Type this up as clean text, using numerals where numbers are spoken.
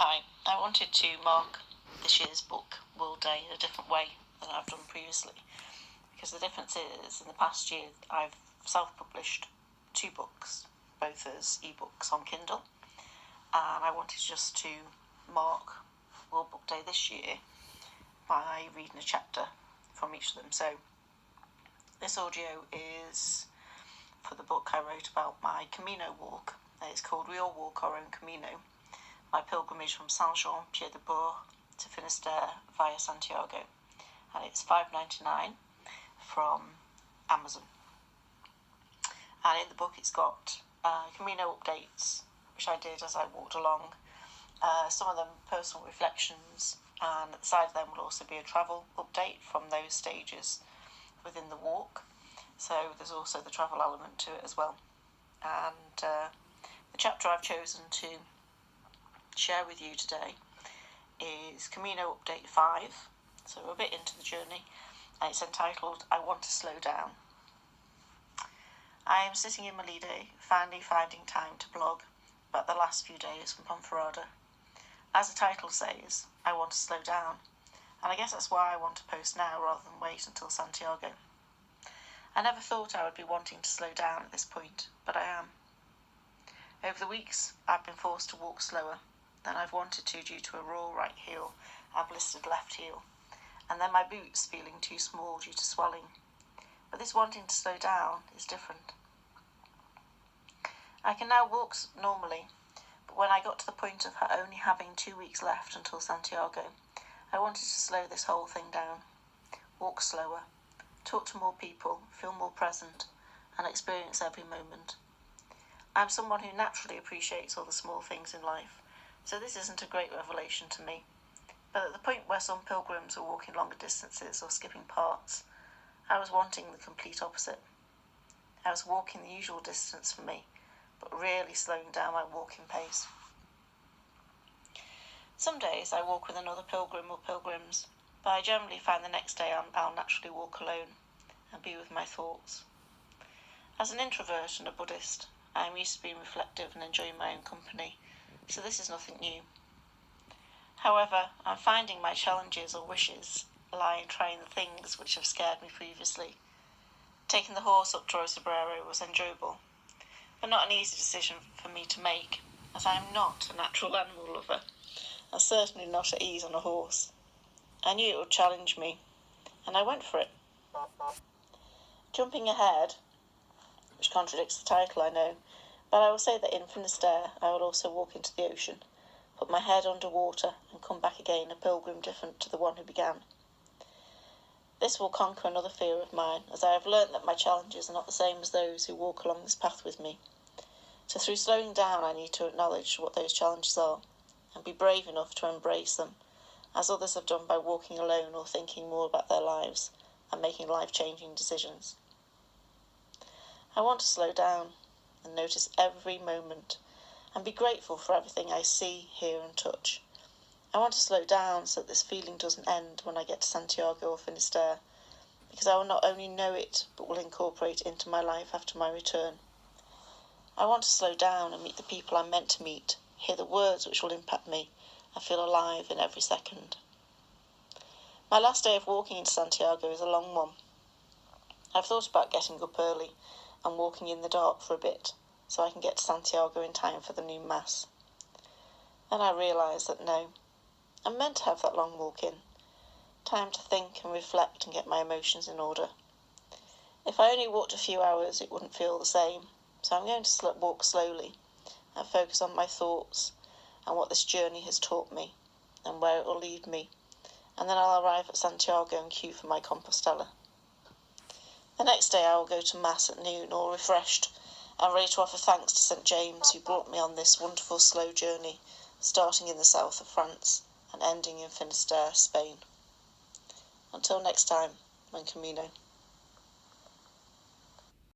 Hi, I wanted to mark this year's book World Day in a different way than I've done previously, because the difference is in the past year I've self-published 2 books, both as ebooks on Kindle, and I wanted just to mark World Book Day this year by reading a chapter from each of them. So this audio is for the book I wrote about my Camino walk. It's called We All Walk Our Own Camino, my pilgrimage from Saint-Jean-Pied-de-Port to Finisterre via Santiago, and it's $5.99 from Amazon. And in the book it's got Camino updates, which I did as I walked along, some of them personal reflections, and at the side of them will also be a travel update from those stages within the walk. So there's also the travel element to it as well. And the chapter I've chosen to share with you today is Camino Update 5, so we're a bit into the journey, and it's entitled I Want to Slow Down. I am sitting in Melide, finally finding time to blog about the last few days from Ponferrada. As the title says, I want to slow down, and I guess that's why I want to post now rather than wait until Santiago. I never thought I would be wanting to slow down at this point, but I am. Over the weeks, I've been forced to walk slower than I've wanted to due to a raw right heel and blistered left heel, and then my boots feeling too small due to swelling. But this wanting to slow down is different. I can now walk normally, but when I got to the point of only having 2 weeks left until Santiago, I wanted to slow this whole thing down, walk slower, talk to more people, feel more present, and experience every moment. I'm someone who naturally appreciates all the small things in life, so this isn't a great revelation to me. But at the point where some pilgrims are walking longer distances or skipping parts, I was wanting the complete opposite. I was walking the usual distance for me, but really slowing down my walking pace. Some days I walk with another pilgrim or pilgrims, but I generally find the next day I'll naturally walk alone and be with my thoughts. As an introvert and a Buddhist, I am used to being reflective and enjoying my own company, so this is nothing new. However, I'm finding my challenges or wishes lie in trying the things which have scared me previously. Taking the horse up Torre Sobrero was enjoyable, but not an easy decision for me to make, as I am not a natural animal lover, and certainly not at ease on a horse. I knew it would challenge me, and I went for it. Jumping ahead, which contradicts the title, I know, but I will say that in Finisterre I will also walk into the ocean, put my head under water, and come back again a pilgrim different to the one who began. This will conquer another fear of mine, as I have learnt that my challenges are not the same as those who walk along this path with me. So through slowing down I need to acknowledge what those challenges are, and be brave enough to embrace them, as others have done by walking alone or thinking more about their lives and making life-changing decisions. I want to slow down and notice every moment and be grateful for everything I see, hear and touch. I want to slow down so that this feeling doesn't end when I get to Santiago or Finisterre, because I will not only know it but will incorporate it into my life after my return. I want to slow down and meet the people I'm meant to meet, hear the words which will impact me, and feel alive in every second. My last day of walking into Santiago is a long one. I've thought about getting up early and walking in the dark for a bit, so I can get to Santiago in time for the noon mass. Then I realised that no, I'm meant to have that long walk in, time to think and reflect and get my emotions in order. If I only walked a few hours it wouldn't feel the same, so I'm going to walk slowly and focus on my thoughts and what this journey has taught me and where it will lead me, and then I'll arrive at Santiago and queue for my Compostela. The next day I will go to Mass at noon, all refreshed and ready to offer thanks to St. James, who brought me on this wonderful slow journey, starting in the south of France and ending in Finisterre, Spain. Until next time, Buen Camino.